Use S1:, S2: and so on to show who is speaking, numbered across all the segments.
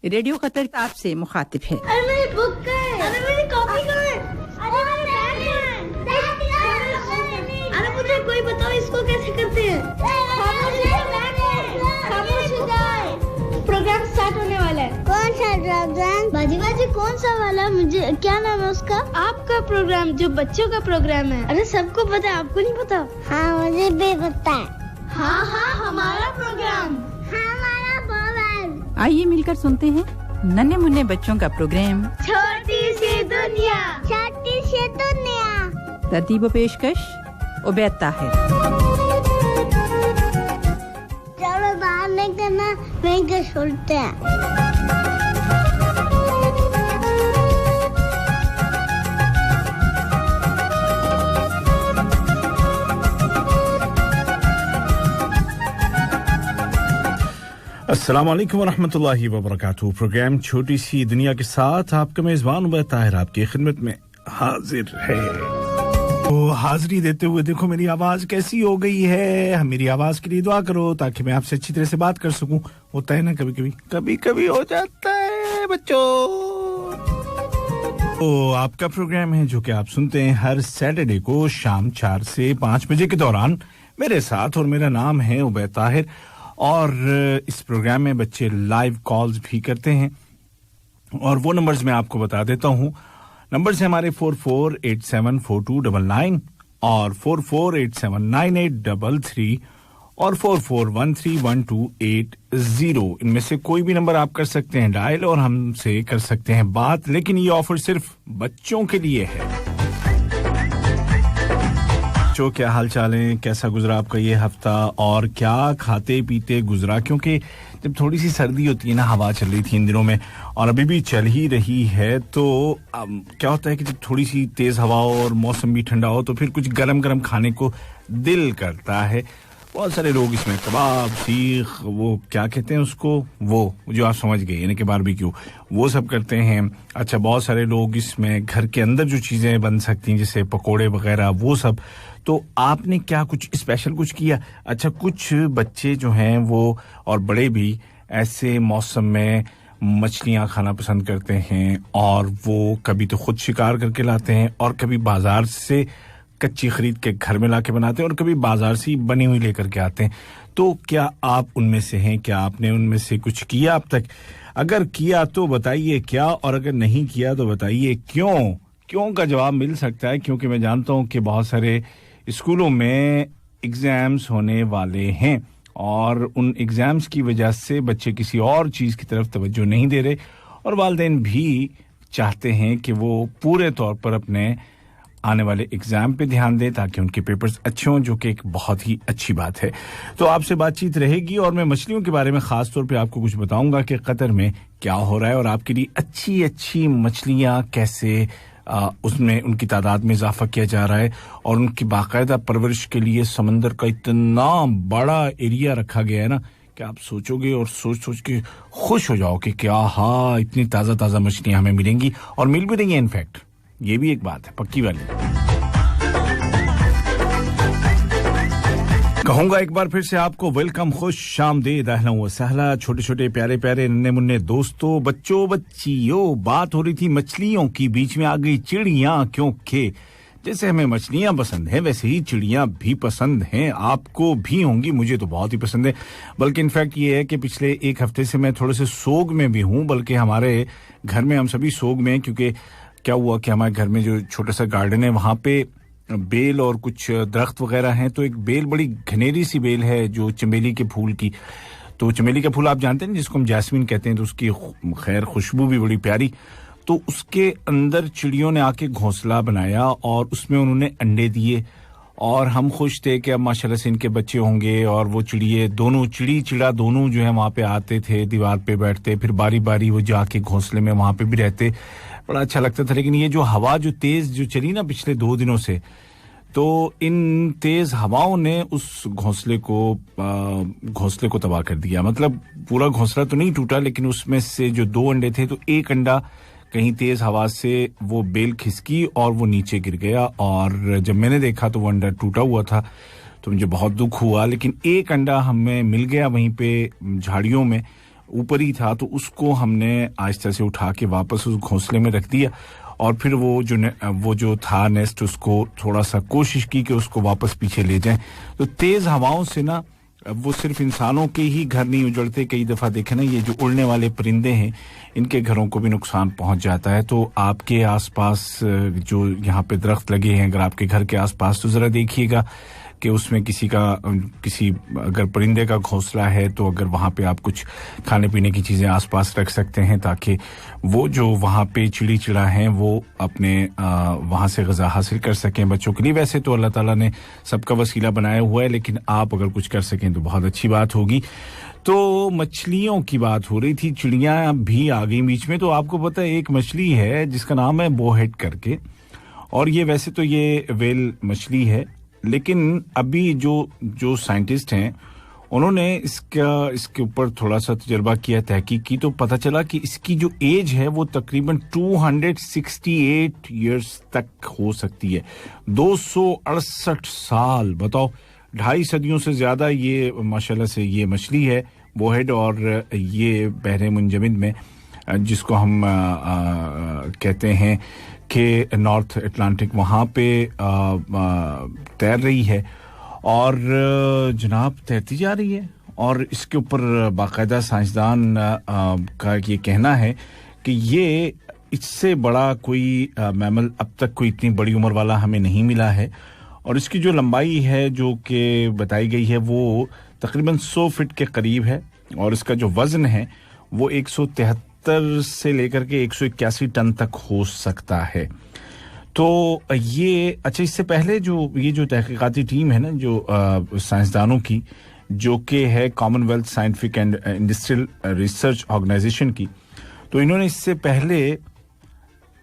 S1: Radio Qatar आपसे मुखातिब है।
S2: अरे मेरी बुक कहाँ है? अरे मेरी कॉपी कहाँ है? अरे मेरा बैग कहाँ है? अरे मुझे कोई बताओ इसको कैसे करते हैं? खामोश हो जाए। प्रोग्राम स्टार्ट होने वाला है। कौन सा प्रोग्राम? बाजी बाजी कौन सा वाला? मुझे क्या नाम है उसका? आपका प्रोग्राम जो बच्चों का प्रोग्राम है। अरे सबको पता है, आपको नहीं पता? हाँ मुझे भी पता है। हाँ हाँ हमारा प्रोग्राम। हमारा प्रोग्राम।
S1: आइए मिलकर सुनते हैं नन्हे मुन्ने बच्चों का प्रोग्राम
S2: छोटी सी दुनिया। छोटी सी दुनिया।
S1: तरतीब व पेशकश उबैद ताहिर।
S2: चलो बाहर नहीं करना, वहीं के सुनते हैं।
S3: अस्सलाम वालेकुम व रहमतुल्लाहि व बरकातहू। प्रोग्राम छोटी सी दुनिया के साथ आपका मेजबान उबैद ताहिर आपकी खिदमत में हाजिर है। तो हाजिरी देते हुए देखो मेरी आवाज कैसी हो गई है। मेरी आवाज के लिए दुआ करो ताकि मैं आपसे अच्छी तरह से बात कर सकूं। होता है ना कभी-कभी हो जाता है बच्चों। तो आपका प्रोग्राम है जो कि आप सुनते हैं हर सैटरडे को शाम 4 से 5 बजे के दौरान मेरे साथ, और मेरा नाम है उबैद ताहिर। और इस प्रोग्राम में बच्चे लाइव कॉल्स भी करते हैं और वो नंबर्स मैं आपको बता देता हूं। नंबर्स हैं हमारे 44874299 और 44879833 और 44131280। इनमें से कोई भी नंबर आप कर सकते हैं डायल और हमसे कर सकते हैं बात, लेकिन ये ऑफर सिर्फ बच्चों के लिए है। बच्चों क्या हाल चाल है, कैसा गुजरा आपका ये हफ्ता और क्या खाते पीते गुजरा? क्योंकि जब थोड़ी सी सर्दी होती है ना, हवा चल रही थी इन दिनों में और अभी भी चल ही रही है, तो क्या होता है कि जब थोड़ी सी तेज हवा हो और मौसम भी ठंडा हो तो फिर कुछ गरम गरम खाने को दिल करता है। बहुत सारे लोग इसमें कबाब, सीख, वो क्या कहते हैं उसको, वो जो आप समझ गए, यानी कि बारबेक्यू, वो सब करते हैं। अच्छा, बहुत सारे लोग इसमें घर के अंदर जो चीजें बन सकती हैं जैसे पकोड़े वगैरह, वो सब। तो आपने क्या कुछ स्पेशल कुछ किया? अच्छा, कुछ बच्चे जो हैं वो और बड़े भी ऐसे मौसम में मछलियां खाना पसंद करते हैं और वो कभी तो खुद शिकार करके लाते हैं और कभी बाजार से कच्ची खरीद के घर में लाके बनाते हैं और कभी बाजार से बनी हुई लेकर के आते हैं। तो क्या आप उनमें से हैं? क्या आपने उनमें से कुछ किया अब तक? अगर किया तो बताइए क्या, और अगर नहीं किया तो बताइए क्यों। क्यों का जवाब मिल सकता है क्योंकि मैं जानता हूं कि बहुत सारे स्कूलों में एग्जाम्स होने वाले हैं और उन एग्जाम्स की वजह से बच्चे किसी और चीज की तरफ तवज्जो नहीं दे रहे और वालिदैन भी चाहते हैं कि वो पूरे तौर पर अपने आने वाले एग्जाम पे ध्यान दें ताकि उनके पेपर्स अच्छे हों, जो कि एक बहुत ही अच्छी बात है। तो आपसे बातचीत रहेगी और मैं मछलियों के बारे में खास तौर पे आपको कुछ बताऊंगा कि कतर में क्या हो रहा है और आपके लिए अच्छी अच्छी मछलियां कैसे उसमें उनकी तादाद में इजाफा किया जा रहा है और उनकी बाकायदा परवरिश के लिए समंदर का इतना बड़ा एरिया रखा गया है ना कि आप सोचोगे और सोच के खुश हो जाओगे कि हाँ, इतनी ताज़ा मछलियां हमें मिलेंगी और मिल भी रही हैं। इनफैक्ट ये भी एक बात है पक्की वाली। कहूंगा एक बार फिर से आपको वेलकम, खुश शामदीद, अहलन व सहला। छोटे छोटे प्यारे प्यारे नन्हे मुन्ने दोस्तों, बच्चों बच्चियों, बात हो रही थी मछलियों की, बीच में आ गई चिड़ियां, क्योंकि जैसे हमें मछलियां पसंद हैं वैसे ही चिड़ियां भी पसंद हैं। आपको भी होंगी, मुझे तो बहुत ही पसंद है। बल्कि इनफैक्ट ये है कि पिछले एक हफ्ते से मैं थोड़े से सोग में भी हूं, बल्कि हमारे घर में हम सभी सोग में, क्योंकि क्या हुआ कि हमारे घर में जो छोटा सा गार्डन है वहां पे बेल और कुछ दरख्त वगैरह हैं। तो एक बेल, बड़ी घनेरी सी बेल है जो चमेली के फूल की, तो चमेली का फूल आप जानते हैं जिसको हम जैस्मीन कहते हैं, तो उसकी खैर खुशबू भी बड़ी प्यारी। तो उसके अंदर चिड़ियों ने आके घोंसला बनाया और उसमें उन्होंने अंडे दिए और हम खुश थे कि अब माशाल्लाह से इनके बच्चे होंगे। और वो चिड़िए दोनों, चिड़ी चिड़ा दोनों जो है वहां पे आते थे, दीवार पे बैठते, फिर बारी बारी वो जाके घोंसले में वहां पे भी रहते, बड़ा अच्छा लगता था। लेकिन ये जो हवा जो तेज जो चली ना पिछले 2 दिनों से, तो इन तेज हवाओं ने उस घोंसले को तबाह कर दिया। मतलब पूरा घोंसला तो नहीं टूटा, लेकिन उसमें से जो 2 अंडे थे, तो एक अंडा कहीं तेज हवा से वो बेल खिसकी और वो नीचे गिर गया। और जब मैंने देखा तो वो अंडा टूटा हुआ था, तो मुझे बहुत दुख हुआ। लेकिन एक अंडा हमें मिल गया वहीं पे झाड़ियों में, ऊपर ही था, तो उसको हमने आहिस्ता से उठा के वापस उस घोंसले में रख दिया और फिर वो जो था नेस्ट, उसको थोड़ा सा कोशिश की कि उसको वापस पीछे ले जाएं। तो तेज हवाओं से ना वो सिर्फ इंसानों के ही घर नहीं उजड़ते, कई दफा देखे ना ये जो उड़ने वाले परिंदे हैं इनके घरों को भी नुकसान पहुंच जाता है। तो आपके आसपास जो यहाँ पे दरख्त लगे हैं, अगर आपके घर के आसपास, तो जरा देखिएगा कि उसमें किसी अगर परिंदे का घोंसला है तो अगर वहां पे आप कुछ खाने पीने की चीजें आसपास रख सकते हैं ताकि वो जो वहां पे चिड़ी चिड़ा हैं वो अपने वहां से ग़िज़ा हासिल कर सकें बच्चों के लिए। वैसे तो अल्लाह ताला ने सबका वसीला बनाया हुआ है, लेकिन आप अगर कुछ कर सकें तो बहुत अच्छी बात होगी। तो मछलियों की बात हो रही थी, चिड़ियां भी आ गई बीच में। तो आपको पता है एक मछली है जिसका नाम है बोहेड करके, और ये वैसे तो ये वेल मछली है, लेकिन अभी जो साइंटिस्ट हैं उन्होंने इसके ऊपर थोड़ा सा तजर्बा किया, तहकीक की, तो पता चला कि इसकी जो एज है वो तकरीबन 268 इयर्स तक हो सकती है। 268 साल, बताओ, 2.5 सदियों से ज्यादा ये माशाल्लाह से ये मछली है बोहेड। और ये बहरे मुंजमिद में, जिसको हम कहते हैं कि नॉर्थ अटलांटिक, वहाँ पे तैर रही है और जनाब तैरती जा रही है। और इसके ऊपर बाकायदा साइंसदान का ये कहना है कि ये इससे बड़ा कोई मैमल अब तक कोई इतनी बड़ी उम्र वाला हमें नहीं मिला है। और इसकी जो लंबाई है जो कि बताई गई है वो तकरीबन 100 फीट के करीब है, और इसका जो वज़न है वो 173 से लेकर के 181 टन तक हो सकता है। तो ये अच्छा, इससे पहले ये जो तहकीकाती टीम है ना, जो साइंसदानों की, जो कि है Commonwealth Scientific and Industrial Research Organisation की, तो इन्होंने इससे पहले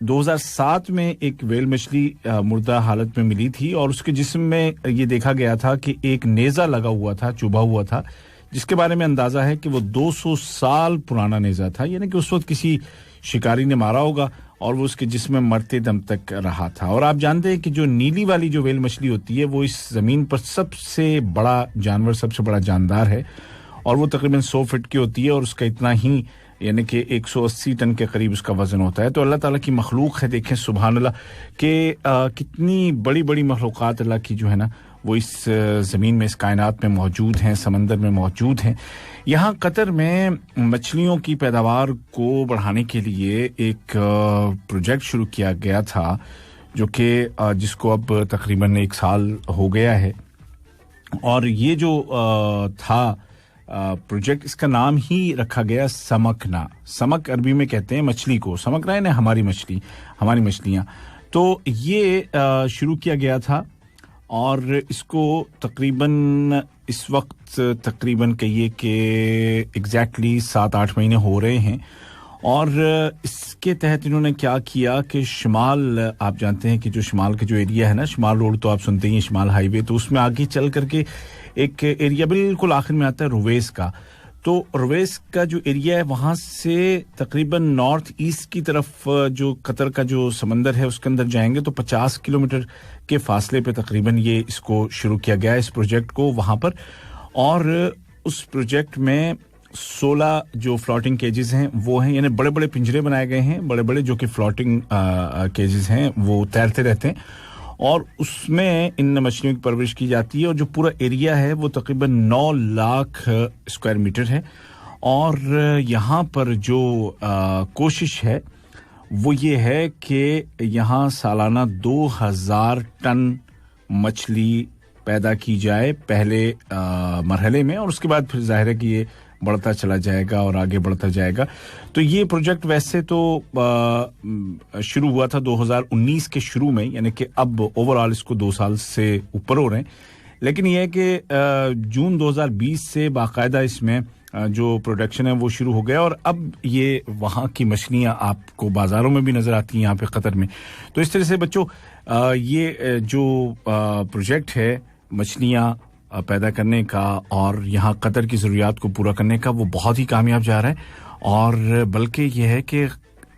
S3: 2007 में एक वेल मछली मुर्दा हालत में मिली थी, और उसके जिस्म में ये देखा गया था कि एक नेज़ा लगा हुआ था, चुभा हुआ था, जिसके बारे में अंदाजा है कि वो 200 साल पुराना नेज़ा था, यानी कि उस वक्त किसी शिकारी ने मारा होगा और वो उसके जिस्म में मरते दम तक रहा था। और आप जानते हैं कि जो नीली वाली जो वेल मछली होती है वो इस जमीन पर सबसे बड़ा जानवर, सबसे बड़ा जानदार है, और वो तकरीबन 100 फीट की होती है, और उसका इतना ही यानी कि 180 टन के करीब उसका वजन होता है। तो अल्लाह ताला की मखलूक है, देखें सुभान अल्लाह कि कितनी बड़ी बड़ी मखलूक़ात अल्लाह की जो है ना वो इस ज़मीन में, इस कायनात में मौजूद हैं, समंदर में मौजूद हैं। यहाँ कतर में मछलियों की पैदावार को बढ़ाने के लिए एक प्रोजेक्ट शुरू किया गया था, जो कि जिसको अब तकरीबन 1 साल हो गया है। और ये जो था प्रोजेक्ट, इसका नाम ही रखा गया समकना। समक अरबी में कहते हैं मछली को, समकना यानी हमारी मछली, हमारी मछलियाँ। तो ये शुरू किया गया था, और इसको तकरीबन इस वक्त तकरीबन कहिए कि एग्जैक्टली 7-8 महीने हो रहे हैं। और इसके तहत इन्होंने क्या किया कि शिमाल, आप जानते हैं कि जो शिमाल के जो एरिया है ना, शिमाल रोड तो आप सुनते ही हैं, शिमाल हाईवे, तो उसमें आगे चल करके एक एरिया बिल्कुल आखिर में आता है रुवैस का। तो रुवैस का जो एरिया है वहाँ से तकरीबन नॉर्थ ईस्ट की तरफ जो कतर का जो समंदर है उसके अंदर जाएंगे तो 50 किलोमीटर के फासले पे तकरीबन ये इसको शुरू किया गया, इस प्रोजेक्ट को वहाँ पर। और उस प्रोजेक्ट में 16 जो फ्लोटिंग केजेस हैं वो हैं, यानी बड़े बड़े पिंजरे बनाए गए हैं, बड़े बड़े, जो कि फ्लोटिंग केजेस हैं, वो तैरते रहते हैं, और उसमें इन मछलियों की परवरिश की जाती है। और जो पूरा एरिया है वो तकरीबन 9 लाख स्क्वायर मीटर है। और यहाँ पर जो कोशिश है वो ये है कि यहाँ सालाना 2000 टन मछली पैदा की जाए पहले मरहले में, और उसके बाद फिर जाहिर है कि ये बढ़ता चला जाएगा और आगे बढ़ता जाएगा। तो ये प्रोजेक्ट वैसे तो शुरू हुआ था 2019 के शुरू में, यानी कि अब ओवरऑल इसको 2 साल से ऊपर हो रहे हैं, लेकिन ये है कि जून 2020 से बाकायदा इसमें जो प्रोडक्शन है वो शुरू हो गया, और अब ये वहाँ की मछलियाँ आपको बाजारों में भी नजर आती हैं यहाँ पे कतर में। तो इस तरह से बच्चों ये जो प्रोजेक्ट है मछलियाँ पैदा करने का और यहाँ कतर की ज़रूरियात को पूरा करने का, वो बहुत ही कामयाब जा रहा है। और बल्कि ये है कि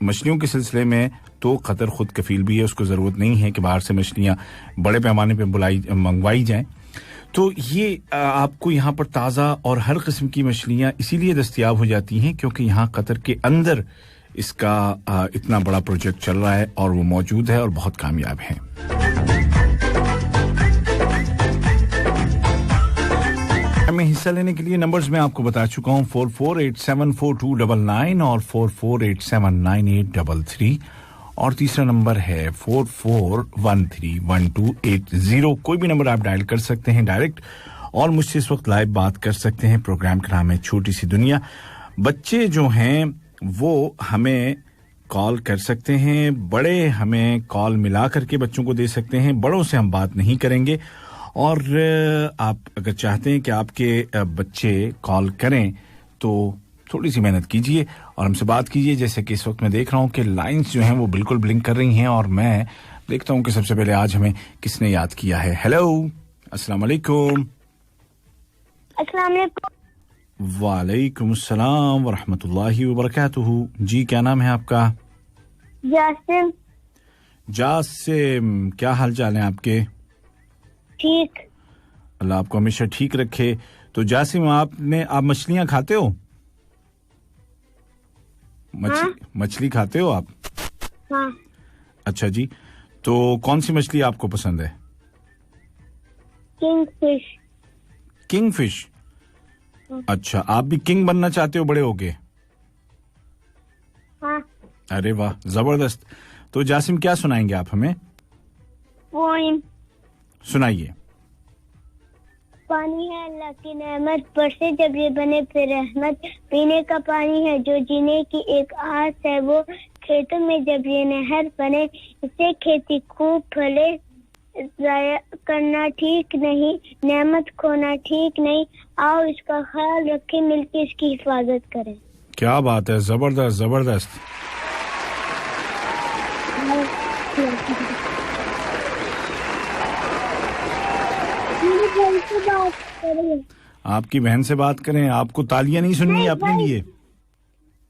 S3: मछलियों के सिलसिले में तो कतर खुद कफील भी है, उसको ज़रूरत नहीं है कि बाहर से मछलियाँ बड़े पैमाने पे मंगवाई जाएं। تو یہ آپ کو یہاں پر تازہ اور ہر قسم کی مچھلیاں اسی لیے دستیاب ہو جاتی ہیں کیونکہ یہاں قطر کے اندر اس کا اتنا بڑا پروجیکٹ چل رہا ہے اور وہ موجود ہے اور بہت کامیاب ہے. میں حصہ لینے کے لیے نمبرز میں آپ کو بتا چکا ہوں 44874299 اور 44879833 اور تیسرا نمبر ہے 44131280. کوئی بھی نمبر آپ ڈائل کر سکتے ہیں ڈائریکٹ اور مجھ سے اس وقت لائیو بات کر سکتے ہیں. پروگرام کا نام ہے چھوٹی سی دنیا. بچے جو ہیں وہ ہمیں کال کر سکتے ہیں, بڑے ہمیں کال ملا کر کے بچوں کو دے سکتے ہیں, بڑوں سے ہم بات نہیں کریں گے. اور آپ اگر چاہتے ہیں کہ آپ کے بچے کال کریں تو تھوڑی سی محنت کیجئے اور ہم سے بات کیجئے. جیسے کہ اس وقت میں دیکھ رہا ہوں کہ لائنز جو ہیں وہ بالکل بلنک کر رہی ہیں اور میں دیکھتا ہوں کہ سب سے پہلے آج ہمیں کس نے یاد کیا ہے. ہیلو, السلام علیکم.
S2: السلام علیکم.
S3: وعلیکم السلام ورحمۃ اللہ وبرکاتہ. جی کیا نام ہے آپ کا؟
S2: جاسم.
S3: جاسم, کیا حال چال ہیں آپ کے؟
S2: ٹھیک.
S3: اللہ آپ کو ہمیشہ ٹھیک رکھے. تو جاسم آپ مچھلیاں کھاتے ہو؟ مچھلی کھاتے ہو آپ؟
S2: ہاں.
S3: اچھا جی, تو کون سی مچھلی آپ کو پسند ہے؟
S2: King fish.
S3: King fish. اچھا, آپ بھی کنگ بننا چاہتے ہو بڑے ہو کے؟
S2: ہاں.
S3: ارے واہ, زبردست. تو جاسم کیا سنائیں گے آپ ہمیں؟
S2: پوئم.
S3: سنائیے.
S2: پانی ہے اللہ کی نعمت, برسے جب یہ بنے پھر رحمت, پینے کا پانی ہے جو جینے کی ایک آس ہے, وہ کھیتوں میں جب یہ نہر بنے, اسے کھیتی خوب پھلے, ضائع کرنا ٹھیک نہیں, نعمت کھونا ٹھیک نہیں, آؤ اس کا خیال رکھیں مل کے اس کی حفاظت کریں.
S3: کیا بات ہے, زبردست زبردست. آپ کی بہن سے بات کریں. آپ کو تالیاں نہیں سننی ہے اپنے لیے؟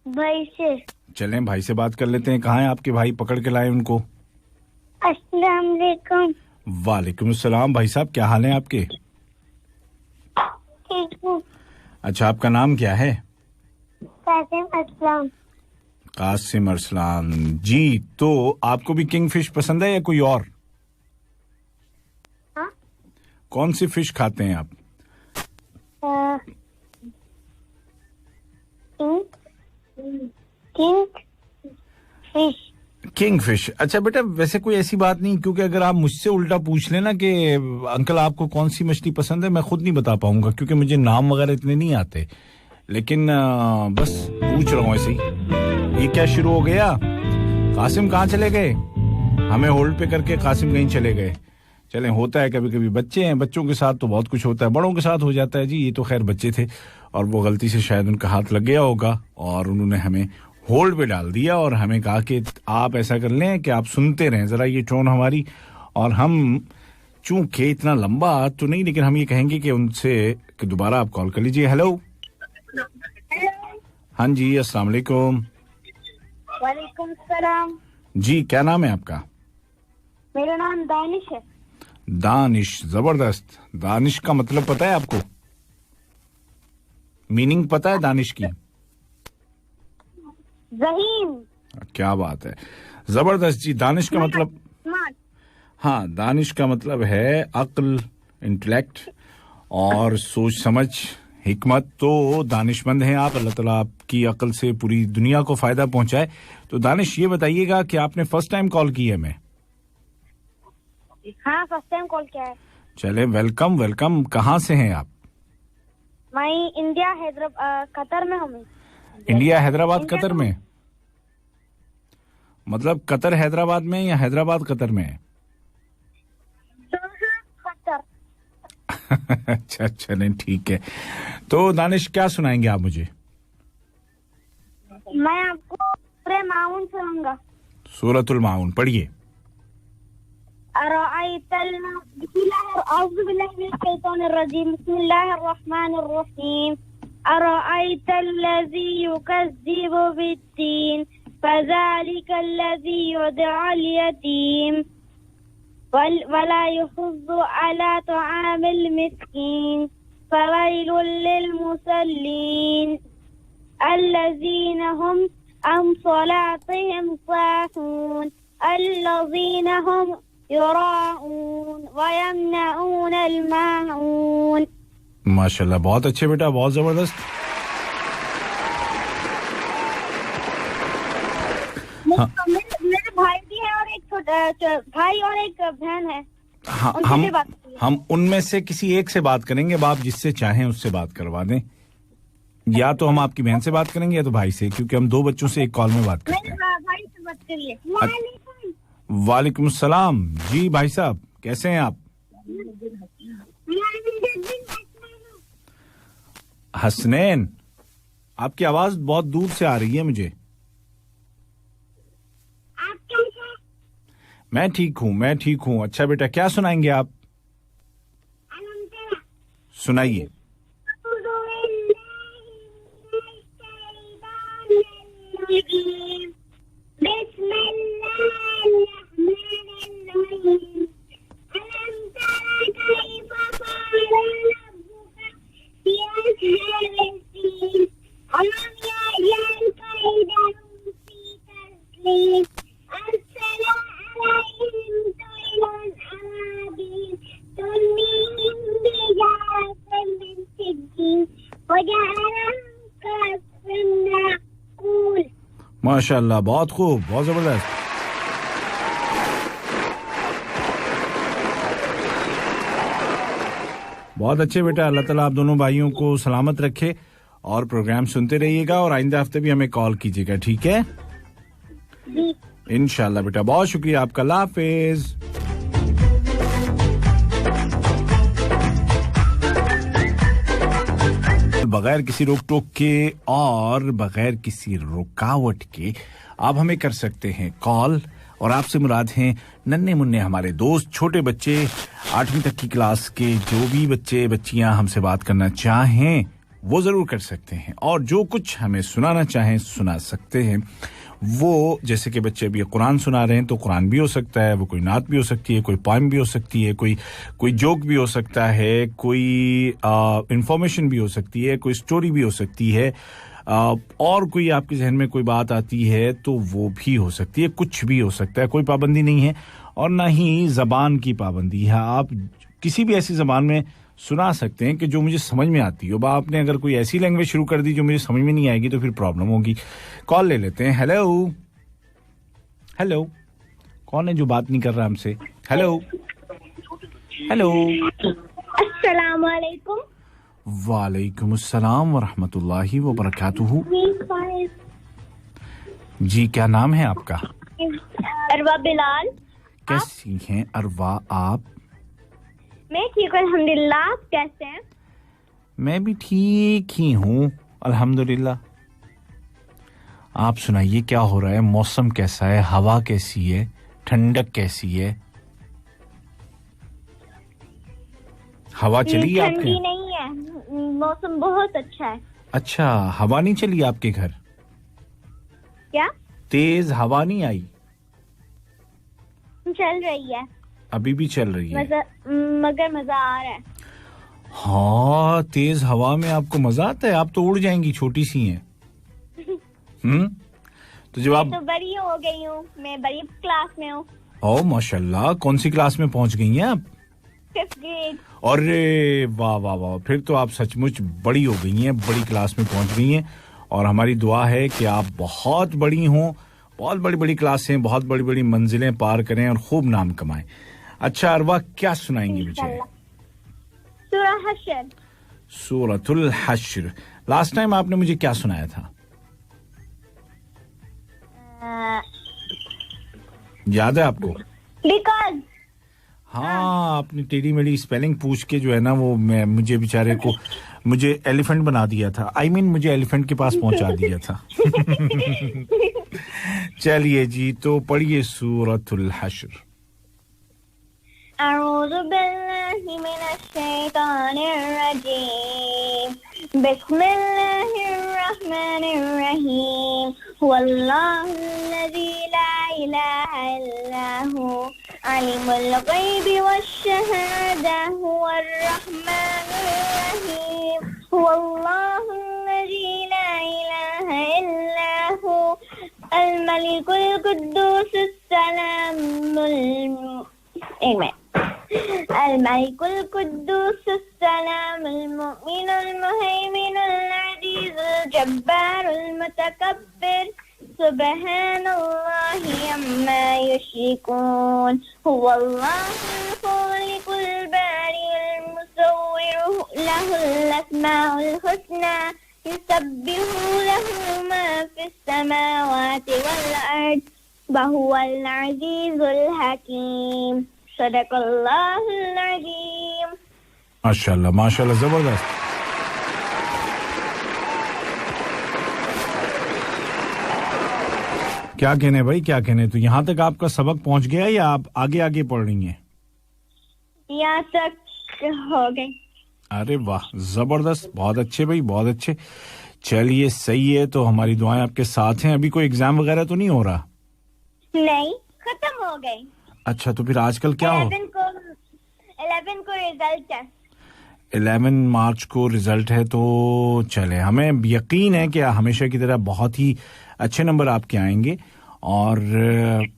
S2: بھائی سے.
S3: چلیں بھائی سے بات کر لیتے ہیں. کہاں ہیں آپ کے بھائی؟ پکڑ کے لائیں ان کو.
S2: السلام علیکم.
S3: وعلیکم السلام. بھائی صاحب کیا حال ہیں آپ کے؟
S2: ٹھیک ہوں.
S3: اچھا, آپ کا نام کیا ہے؟
S2: قاسم اسلام.
S3: قاسم ارسلان. جی, تو آپ کو بھی کنگ فش پسند ہے یا کوئی اور؟
S2: ہاں.
S3: کون سی فش کھاتے ہیں آپ؟ King fish. اچھا بیٹا, ویسے کوئی ایسی بات نہیں, کیونکہ اگر آپ مجھ سے الٹا پوچھ لینا کہ انکل آپ کو کون سی مچھلی پسند ہے, میں خود نہیں بتا پاؤں گا کیونکہ مجھے نام وغیرہ اتنے نہیں آتے, لیکن بس پوچھ رہا ہوں ایسے ہی. یہ کیا شروع ہو گیا؟ قاسم کہاں چلے گئے؟ ہمیں ہولڈ پہ کر کے قاسم کہیں چلے گئے. چلیں, ہوتا ہے کبھی کبھی, بچے ہیں, بچوں کے ساتھ تو بہت کچھ ہوتا ہے, بڑوں کے ساتھ ہو جاتا ہے. جی یہ تو خیر بچے تھے اور وہ غلطی سے شاید ان کا ہاتھ لگ گیا ہوگا اور انہوں نے ہمیں ہولڈ پہ ڈال دیا اور ہمیں کہا کہ آپ ایسا کر لیں کہ آپ سنتے رہیں ذرا یہ ٹون ہماری, اور ہم چونکہ اتنا لمبا تو نہیں, لیکن ہم یہ کہیں گے کہ ان سے کہ دوبارہ آپ کال کر لیجئے. ہیلو. ہاں جی, السلام علیکم.
S2: وعلیکم السلام.
S3: جی کیا نام ہے آپ کا؟
S2: میرا نام دانش ہے.
S3: دانش, زبردست. دانش کا مطلب پتہ ہے آپ کو؟ میننگ پتہ ہے دانش کی؟
S2: ذہین.
S3: کیا بات ہے, زبردست. جی دانش کا مطلب, ہاں دانش کا مطلب ہے عقل, انٹلیکٹ اور سوچ سمجھ, حکمت. تو دانش مند ہیں آپ, اللہ تعالیٰ آپ کی عقل سے پوری دنیا کو فائدہ پہنچائے. تو دانش یہ بتائیے گا کہ آپ نے فرسٹ ٹائم کال کی ہے ہمیں؟
S2: ہاں فرسٹ ٹائم کال کیا ہے.
S3: چلے, ویلکم ویلکم. کہاں سے ہیں آپ؟
S2: میں انڈیا حیدرآباد قطر میں ہوں.
S3: انڈیا حیدرآباد قطر میں؟ مطلب قطر حیدرآباد میں یا حیدرآباد قطر میں؟ اچھا چلیں ٹھیک ہے. تو دانش کیا سنائیں گے آپ مجھے؟
S2: میں آپ کو سورہ معاون سناؤں گا.
S3: سورۃ المعون پڑھیے.
S2: اعوذ باللہ من الشیطان الرجیم, بسم اللہ الرحمن الرحیم. أرأيت الذي يكذب بالدين فذلك الذي يدعى اليتيم ولا يحض على طعام المسكين فويل للمصلين الذين هم عن صلاتهم ساهون الذين هم يراءون ويمنعون الماعون
S3: माशाल्लाह बहुत अच्छे बेटा बहुत जबरदस्त
S2: मेरे भाई भी है और एक छोटा भाई और एक बहन है
S3: हाँ, हम उनमें से किसी एक से बात करेंगे अब आप जिससे चाहें उससे बात करवा दें या तो हम आपकी बहन से बात करेंगे या तो भाई से क्योंकि हम दो बच्चों से एक कॉल में बात करते हैं
S2: भाई से बात करिए
S3: वालेकुम अस्सलाम जी भाई साहब कैसे हैं आप हसनैन आपकी आवाज बहुत दूर से आ रही है मुझे मैं ठीक हूँ अच्छा बेटा क्या सुनाएंगे आप सुनाइए माशाअल्लाह बहुत खूब बहुत जबरदस्त बहुत अच्छे बेटा अल्लाह ताला आप दोनों भाइयों को सलामत रखे और प्रोग्राम सुनते रहिएगा और आइंदा हफ्ते भी हमें कॉल कीजिएगा ठीक है इंशाल्लाह बेटा बहुत शुक्रिया आपका अल्लाह हाफिज बगैर किसी रोक टोक के और बगैर किसी रुकावट के आप हमें कर सकते हैं कॉल और आपसे मुराद हैं नन्हे मुन्ने हमारे दोस्त छोटे बच्चे 8वीं तक की क्लास के जो भी बच्चे बच्चियां हमसे बात करना चाहें वो जरूर कर सकते हैं और जो कुछ हमें सुनाना चाहें सुना सकते हैं वो जैसे कि बच्चे अभी कुरान सुना रहे हैं तो कुरान भी हो सकता है वो कोई नात भी हो सकती है कोई पोएम भी हो सकती है कोई जोक भी हो सकता है कोई इंफॉर्मेशन भी हो सकती है कोई स्टोरी भी हो सकती है और कोई आपके ज़हन में कोई बात आती है तो वो भी हो सकती है कुछ भी हो सकता है कोई पाबंदी नहीं है और ना ही ज़बान की पाबंदी है आप किसी भी ऐसी ज़बान में सुना सकते हैं कि जो मुझे समझ में आती हो आपने अगर कोई ऐसी लैंग्वेज शुरू कर दी जो मुझे समझ में नहीं आएगी तो फिर प्रॉब्लम होगी कॉल ले लेते हैं हेलो कौन है जो बात नहीं कर रहा हमसे हेलो
S2: अस्सलाम वालेकुम
S3: वालेकुम अस्सलाम व रहमतुल्लाहि व बरकातुहू जी क्या नाम है आपका
S2: अरवा बिलाल
S3: कैसी हैं अरवा आप
S2: मैं ठीक हूं अल्हम्दुलिल्लाह आप कैसे हैं
S3: मैं भी ठीक ही हूं अल्हम्दुलिल्लाह आप सुनाइए क्या हो रहा है मौसम कैसा है हवा कैसी है ठंडक कैसी है हवा चली है आपके
S2: ठंडी नहीं है मौसम बहुत अच्छा है
S3: अच्छा हवा नहीं चली आपके घर
S2: क्या
S3: तेज हवा नहीं आई
S2: चल रही है
S3: अभी भी चल रही है
S2: मगर मजा आ रहा है
S3: हाँ तेज हवा में आपको मजा आता है आप तो उड़ जाएंगी छोटी सी हैं तो जब आप
S2: तो बड़ी हो गई हूँ मैं बड़ी क्लास में हूँ
S3: ओह माशाल्लाह कौन सी क्लास में पहुंच गई हैं आप
S2: 5th ग्रेड
S3: अरे वाह वाह वाह फिर तो आप सचमुच बड़ी हो गई हैं बड़ी क्लास में पहुंच गई हैं और हमारी दुआ है कि आप बहुत बड़ी हों बहुत बड़ी क्लासें बहुत बड़ी मंजिलें पार करें और खूब नाम कमाएं अच्छा अरवा क्या सुनाएंगी मुझे
S2: सूरह हश्र
S3: सूरतुल हश्र लास्ट टाइम आपने मुझे क्या सुनाया था याद है आपको
S2: बिकॉज़
S3: हाँ आपने टेढ़ी मेढ़ी स्पेलिंग पूछ के जो है ना वो मुझे बेचारे को मुझे एलिफेंट बना दिया था आई मीन मुझे एलिफेंट के पास पहुंचा दिया था चलिए जी तो पढ़िए सूरतुल हश्र
S2: अऊज़ु बिल्लाहि मिनश शैतानिर रजीम बिस्मिल्लाहिर रहमानिर रहीम वल्लाहुल्लज़ी ला इलाहा इल्ला हु عالم الغیب والشہادہ هو الرحمن الرحیم هو اللہ الذی لا الہ الا هو الملك القدوس السلام الملك القدوس السلام المؤمن المهيمن العزيز الجبار المتكبر سبحان الله عما يشركون هو الله الخالق البارئ المصور له الأسماء الحسنى يسبح له ما في السماوات والأرض وهو العزيز الحكيم صدق الله العظيم
S3: ماشاءاللہ ماشاءاللہ زبردست کیا کہنے بھائی کیا کہنے تو یہاں تک آپ کا سبق پہنچ گیا یا آپ آگے آگے پڑھ رہی ہیں
S2: یہاں تک ہو گئی
S3: ارے واہ زبردست بہت اچھے بھائی بہت اچھے چلیے صحیح ہے تو ہماری دعائیں آپ کے ساتھ ہیں ابھی کوئی ایگزام وغیرہ تو نہیں ہو رہا
S2: نہیں ختم ہو گئی
S3: اچھا تو پھر آج کل کیا ہو
S2: 11 کو رزلٹ ہے
S3: 11 مارچ کو رزلٹ ہے تو چلے ہمیں یقین ہے کہ ہمیشہ کی طرح بہت ہی اچھے نمبر آپ کے آئیں گے اور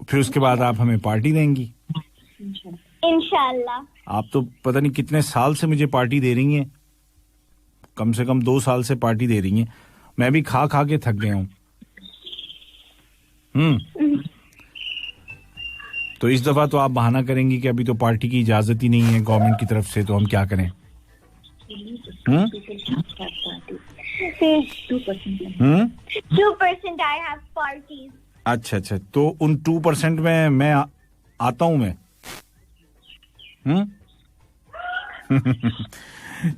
S3: پھر اس کے بعد آپ ہمیں پارٹی دیں گی
S2: انشاءاللہ
S3: آپ تو پتہ نہیں کتنے سال سے مجھے پارٹی دے رہی ہیں کم سے کم 2 سال سے پارٹی دے رہی ہیں میں بھی کھا کھا کے تھک گیا ہوں تو اس دفعہ تو آپ بہانہ کریں گی کہ ابھی تو پارٹی کی اجازت ہی نہیں ہے گورنمنٹ کی طرف سے تو ہم کیا کریں
S2: 2% I have parties
S3: اچھا اچھا تو ان 2% میں آتا ہوں میں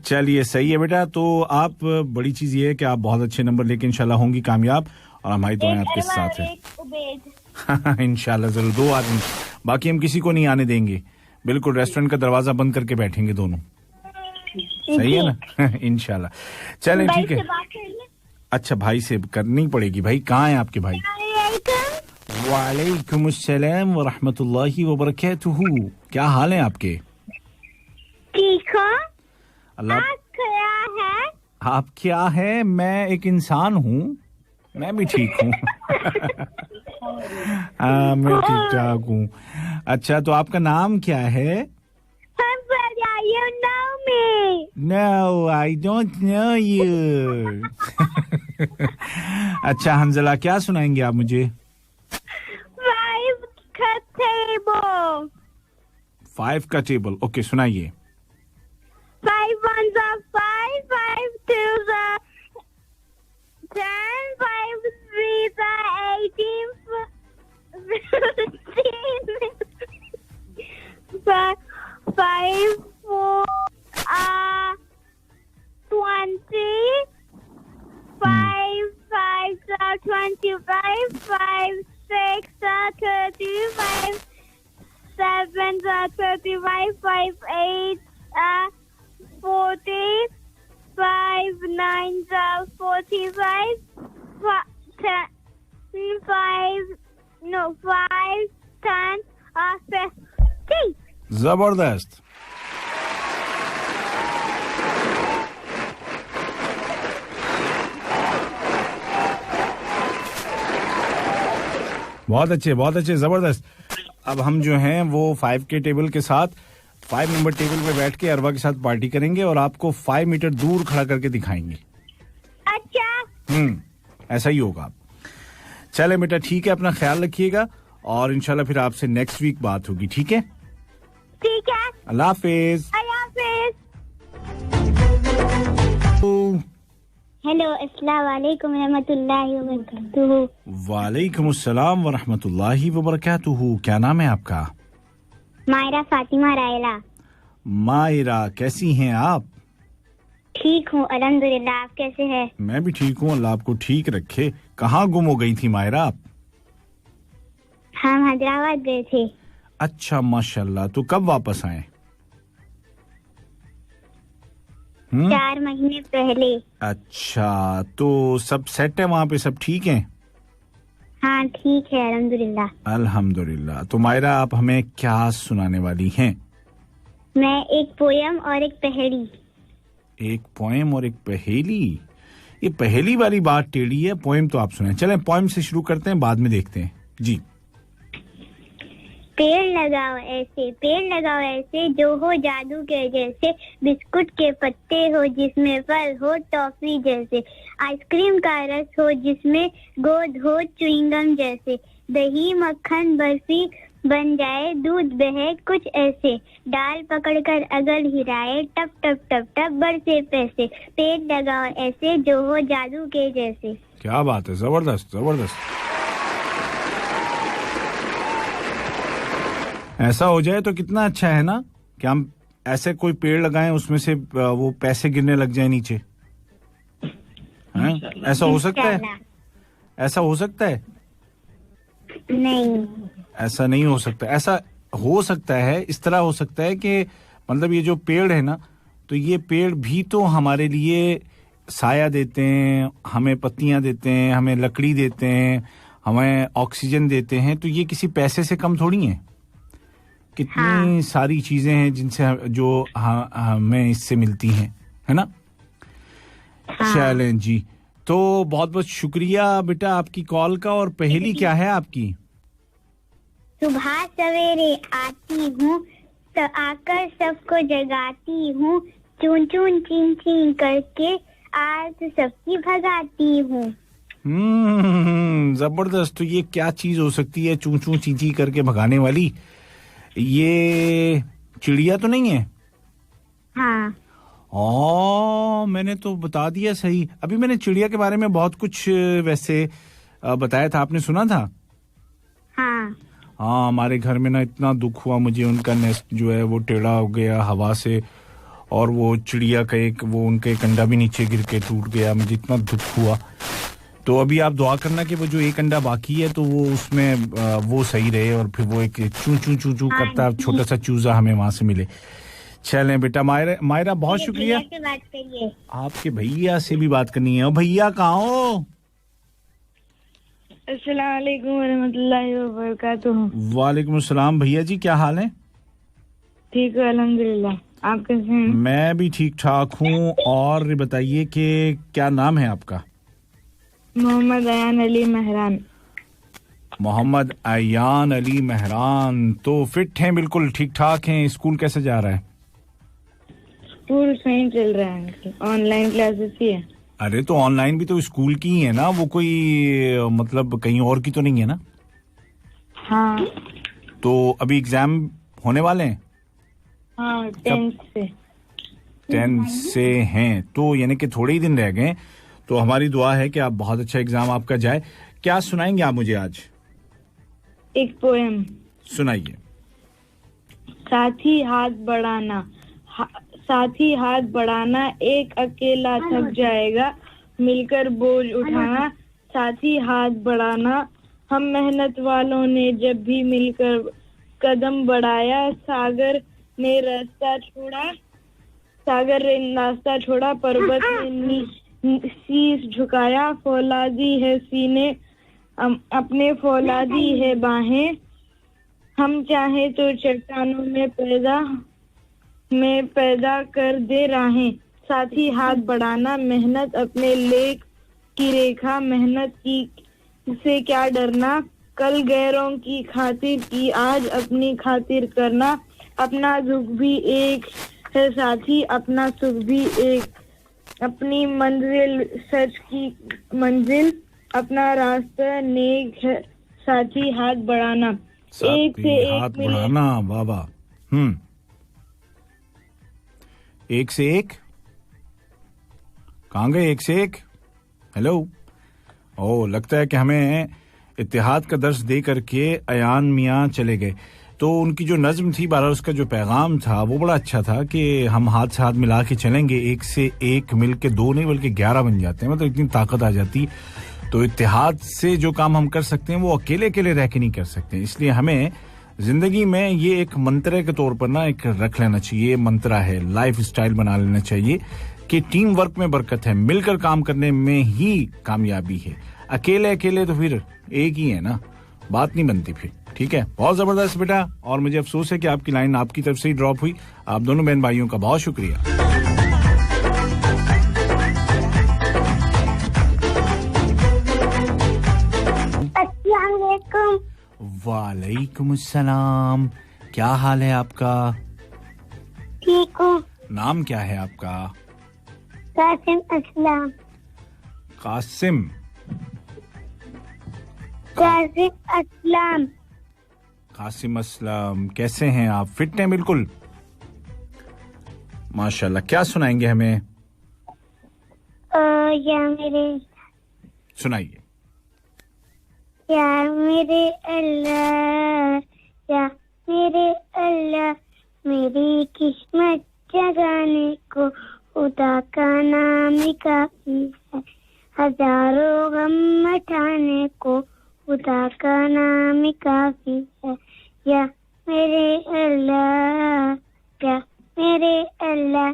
S3: چلیے صحیح ہے بیٹا تو آپ بڑی چیز یہ ہے کہ آپ بہت اچھے نمبر لے کے انشاءاللہ ہوں گی کامیاب اور ہماری دعائیں آپ کے ساتھ ہیں انشاءاللہ ضرور 2 آدمی باقی ہم کسی کو نہیں آنے دیں گے بالکل ریسٹورنٹ کا دروازہ بند کر کے بیٹھیں گے دونوں صحیح ہے نا انشاءاللہ چلیں ٹھیک ہے اچھا بھائی سے کرنی پڑے گی بھائی کہاں ہیں آپ کے بھائی وعلیکم السلام ورحمۃ اللہ وبرکاتہ کیا حال ہیں آپ کے
S2: ٹھیک ہو
S3: اللہ
S2: آپ
S3: کیا ہے میں ایک انسان ہوں میں بھی ٹھیک ہوں میں ٹھیک ٹھاک ہوں اچھا تو آپ کا نام کیا ہے
S2: You know me.
S3: No, I don't know you. اچھا حنزلہ کیا سنائیں گے آپ مجھے
S2: 5 کا table.
S3: 5 کا ٹیبل اوکے سنائیے
S2: 5 ones are 5, 5 twos are 10, 5 threes are 18, 5 4 are 20, 5 5s are 25, 5 6 are 30, 5 7s are 35, 5 8s are 40, 5 9s are 45, 5 10s are 50.
S3: زبردست بہت اچھے زبردست اب ہم جو ہیں وہ 5 کے ٹیبل کے ساتھ 5 نمبر ٹیبل پہ بیٹھ کے اروا کے ساتھ پارٹی کریں گے اور آپ کو 5 میٹر دور کھڑا کر کے دکھائیں گے
S2: اچھا
S3: ایسا ہی ہوگا چلے بیٹا ٹھیک ہے اپنا خیال رکھیے گا اور انشاءاللہ پھر آپ سے نیکسٹ ویک بات ہوگی ٹھیک ہے اللہ حافظ
S2: ہیلو السلام علیکم ورحمۃ اللہ وبرکاتہ
S3: وعلیکم السلام ورحمۃ اللہ وبرکاتہ کیا نام ہے آپ کا
S2: مائرہ فاطمہ رائلہ
S3: مائرہ کیسی ہیں آپ
S2: ٹھیک ہوں الحمدللہ آپ کیسے ہیں
S3: میں بھی ٹھیک ہوں اللہ آپ کو ٹھیک رکھے کہاں گم ہو گئی تھی مائرہ آپ
S2: ہم حیدرآباد گئے تھے
S3: اچھا ماشاءاللہ تو کب واپس آئے
S2: 4 مہینے پہلے
S3: اچھا تو سب سیٹ ہے وہاں پہ سب ٹھیک ہیں
S2: हाँ ठीक है, अल्हम्दुलिल्लाह।
S3: अल्हम्दुलिल्लाह। तो मायरा, आप हमें क्या सुनाने वाली हैं?
S2: मैं एक पोयम और एक पहेली।
S3: एक पोयम और एक पहेली? ये पहेली वाली बात टेढ़ी है, पोयम तो आप सुनाएं। चलें पोयम से शुरू करते हैं, बाद में देखते हैं जी।
S2: पेड़ लगाओ ऐसे जो हो जादू के जैसे, बिस्कुट के पत्ते हो जिसमें फल हो टॉफी जैसे, आइसक्रीम का रस हो जिसमें गोद हो च्युइंगम जैसे, दही मक्खन बर्फी बन जाए दूध बहे कुछ ऐसे, डाल पकड़कर अगर हिराए टप टप टप टप बरसे पैसे, पेड़ लगाओ ऐसे जो हो जादू के जैसे।
S3: क्या बात है, जबरदस्त जबरदस्त। ऐसा हो जाए तो कितना अच्छा है ना, कि हम ऐसे कोई पेड़ लगाएं उसमें से वो पैसे गिरने लग जाए नीचे, हैं? ऐसा हो सकता है? ऐसा हो सकता है?
S2: नहीं,
S3: ऐसा नहीं हो सकता। ऐसा हो सकता है, इस तरह हो सकता है कि मतलब ये जो पेड़ है ना, तो ये पेड़ भी तो हमारे लिए साया देते हैं, हमें पत्तियां देते हैं, हमें लकड़ी देते हैं, हमें ऑक्सीजन देते हैं, तो ये किसी पैसे से कम थोड़ी है। कितनी सारी चीजें हैं जिनसे जो हमें इससे मिलती हैं, है ना? चलें जी, तो बहुत बहुत शुक्रिया बेटा आपकी कॉल का। और पहेली क्या है आपकी?
S2: सुबह सवेरे आती हूँ तो आकर सबको जगाती हूँ, चूं चूं चीं चीं करके आज सबकी भगाती हूँ।
S3: जबरदस्त। तो ये क्या चीज हो सकती है चूं चूं चीं चीं करके भगाने वाली? ये चिड़िया तो नहीं है?
S2: हाँ।
S3: मैंने तो बता दिया सही। अभी मैंने चिड़िया के बारे में बहुत कुछ वैसे बताया था, आपने सुना था?
S2: हाँ,
S3: हमारे घर में ना इतना दुख हुआ मुझे, उनका नेस्ट जो है वो टेढ़ा हो गया हवा से, और वो चिड़िया का उनका एक अंडा भी नीचे गिर के टूट गया, मुझे इतना दुख हुआ। तो अभी आप दुआ करना कि वो जो एक अंडा बाकी है तो वो उसमें वो सही रहे, और फिर वो एक चू चू चू चू करता छोटा सा चूजा हमें वहां से मिले। चलें बेटा। मायरा बहुत शुक्रिया।
S2: से बात करिए।
S3: आपके भैया से भी बात करनी है। भैया कहाँ हो?
S4: अस्सलाम वालेकुम वरहमतुल्लाहि वबरकातुहू।
S3: वालेकुम अस्सलाम। भैया जी क्या हाल है?
S4: ठीक है अल्हम्दुलिल्लाह, आप कैसे हैं?
S3: मैं भी ठीक ठाक हूँ। और बताइए कि क्या नाम है आपका?
S4: मोहम्मद अयान अली मेहरान।
S3: मोहम्मद अयान अली मेहरान। तो फिट हैं, बिल्कुल ठीक ठाक हैं। स्कूल कैसे जा रहा है?
S4: स्कूल सही चल रहा है, ऑनलाइन क्लासेस ही है।
S3: अरे तो ऑनलाइन भी तो स्कूल की ही है ना, वो कोई मतलब कहीं और की तो नहीं है ना?
S4: हाँ।
S3: तो अभी एग्जाम होने वाले हैं?
S4: हाँ, 10th
S3: से हैं, तो यानी कि थोड़े ही दिन रह गए। तो हमारी दुआ है कि आप बहुत अच्छा एग्जाम आपका जाए। क्या सुनाएंगे आप मुझे आज?
S4: एक पोएम
S3: सुनाइए।
S4: साथी हाथ बढ़ाना एक अकेला थक जाएगा, मिलकर बोझ उठाना साथी हाथ बढ़ाना, हम मेहनत वालों ने जब भी मिलकर कदम बढ़ाया, सागर ने रास्ता छोड़ा पर्वत ने शीश झुकाया, फौलादी है सीने अपने फौलादी है बाहें, हम चाहे तो चट्टानों में पैदा कर दे राहें, साथी हाथ बढ़ाना मेहनत अपने लेख की रेखा, मेहनत की से क्या डरना, कल गैरों की खातिर की आज अपनी खातिर करना, अपना दुख भी एक है साथी अपना सुख भी एक, अपनी मंजिल सच की मंजिल अपना रास्ता नेक है साथी हाथ बढ़ाना, एक से
S3: हाथ
S4: एक
S3: बढ़ाना। बाबा एक से एक कहाँ गए? एक से एक। हेलो। ओ, लगता है कि हमें इत्तेहाद का दर्स दे करके अयान मियाँ चले गए। तो उनकी जो नज्म थी, बहरहाल उसका जो पैगाम था वो बड़ा अच्छा था कि हम हाथ से हाथ मिला के चलेंगे, एक से एक मिल के दो नहीं बल्कि 11 बन जाते हैं, मतलब इतनी ताकत आ जाती। तो इत्तेहाद से जो काम हम कर सकते हैं वो अकेले अकेले रह के नहीं कर सकते। इसलिए हमें जिंदगी में ये एक मंत्र के तौर पर ना एक रख लेना चाहिए, मंत्रा है, लाइफ स्टाइल बना लेना चाहिए कि टीम वर्क में बरकत है, मिलकर काम करने में ही कामयाबी है। अकेले अकेले तो फिर एक ही है ना, बात नहीं बनती फिर। ठीक है, बहुत जबरदस्त बेटा, और मुझे अफसोस है कि आपकी लाइन आपकी तरफ से ही ड्रॉप हुई। आप दोनों बहन भाइयों का बहुत शुक्रिया।
S2: अस्सलाम वालेकुम।
S3: वालेकुम अस्सलाम, क्या हाल है आपका?
S2: ठीक हूँ।
S3: नाम क्या है आपका?
S2: कासिम असलम।
S3: कासिम।
S2: कासिम असलम।
S3: कासिम असलम, कैसे हैं आप? फिट हैं बिल्कुल? माशाल्लाह। क्या सुनाएंगे हमें?
S2: या मेरे
S3: सुनाइए।
S2: या मेरे अल्लाह, या मेरे अल्लाह, मेरी किस्मत जगाने को खुदा का नाम ही काफी है। हजारों गम मटाने को खुदा का नाम ही काफी है। या मेरे अल्लाह, या मेरे अल्लाह।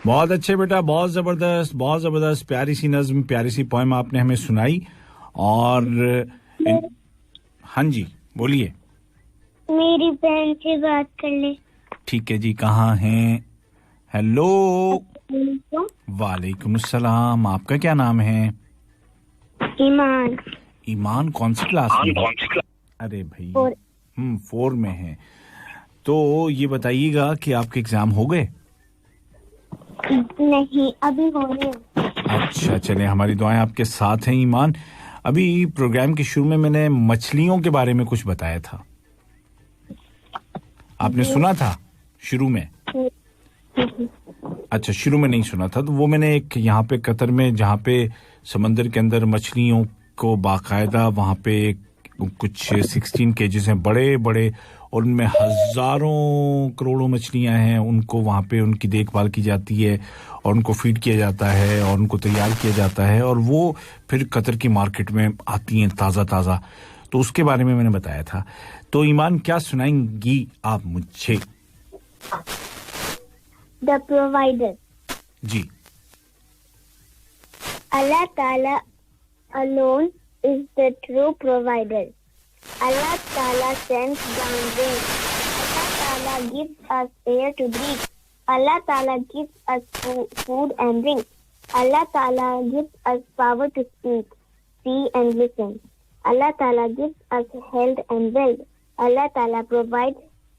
S3: बहुत अच्छे बेटा, बहुत जबरदस्त, प्यारी सी नज्म, प्यारी सी पोएम आपने हमें सुनाई। और हाँ जी बोलिए।
S2: मेरी बहन से बात कर ले।
S3: ठीक है जी, कहाँ हैं? हेलो। वालेकुम अस्सलाम, आपका क्या नाम है?
S2: ईमान।
S3: ईमान कौन सी क्लास में? अरे भाई 4 में है। तो ये बताइएगा कि आपके एग्जाम हो गए?
S2: नहीं, अभी हो रहे हैं।
S3: अच्छा, चले, हमारी दुआएं आपके साथ हैं ईमान। अभी प्रोग्राम के शुरू में मैंने मछलियों के बारे में कुछ बताया था, आपने सुना था शुरू में? अच्छा, शुरू में नहीं सुना था। तो वो मैंने एक यहाँ पे कतर में, जहाँ पे समंदर के अंदर मछलियों को बाकायदा वहाँ पे कुछ 16 केजेस हैं बड़े बड़े, और उनमें हजारों करोड़ों मछलियां हैं। उनको वहाँ पे उनकी देखभाल की जाती है और उनको फीड किया जाता है और उनको तैयार किया जाता है, और वो फिर कतर की मार्केट में आती हैं ताज़ा ताज़ा। तो उसके बारे में मैंने बताया था। तो ईमान, क्या सुनाएंगी आप मुझे?
S2: The provider.
S3: जी।
S2: Allah Ta'ala alone is the true provider. Allah Ta'ala sends down rain. Allah Ta'ala gives us air to breathe. Allah Ta'ala gives us food and drink. Allah Ta'ala gives us power to speak, see and listen. Allah Ta'ala gives us health and wealth. Allah Ta'ala provides,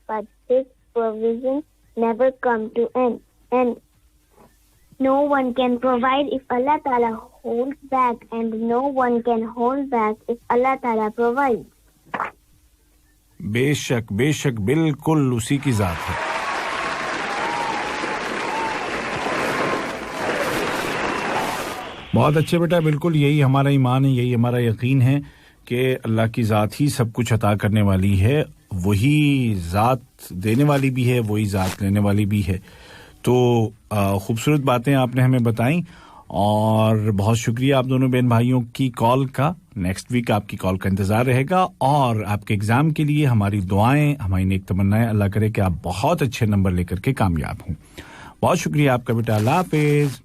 S2: but His provision never come to end. No one can provide if Allah Ta'ala holds back, and no one can hold back if Allah Ta'ala provides.
S3: बेशक बेशक, बिल्कुल उसी की जात है। बहुत अच्छे बेटा, बिल्कुल यही हमारा ईमान है, यही हमारा यकीन है कि अल्लाह की जात ही सब कुछ अता करने वाली है, वही जात देने वाली भी है, वही जात लेने वाली भी है। तो खूबसूरत बातें आपने हमें बताई, और बहुत शुक्रिया आप दोनों बहन भाइयों की कॉल का। नेक्स्ट वीक आपकी कॉल का इंतजार रहेगा, और आपके एग्जाम के लिए हमारी दुआएं, हमारी नेक तमन्नाएं, अल्लाह करे कि आप बहुत अच्छे नंबर लेकर के कामयाब हों। बहुत शुक्रिया आपका बेटा, अल्लाह हाफिज।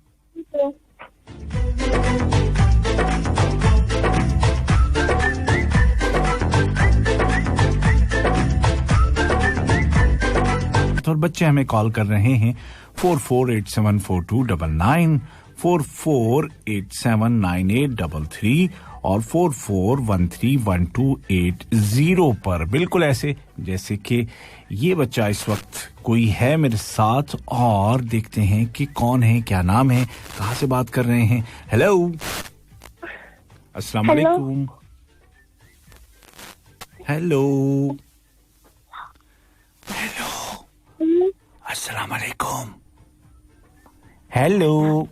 S3: और बच्चे हमें कॉल कर रहे हैं 44874299, 44879833 और 44131280 पर, बिल्कुल ऐसे जैसे कि ये बच्चा इस वक्त कोई है मेरे साथ। और देखते हैं कि कौन है, क्या नाम है, कहाँ से बात कर रहे हैं। हेलो, अस्सलाम वालेकुम। हेलो हेलो, अस्सलाम वालेकुम। हेलो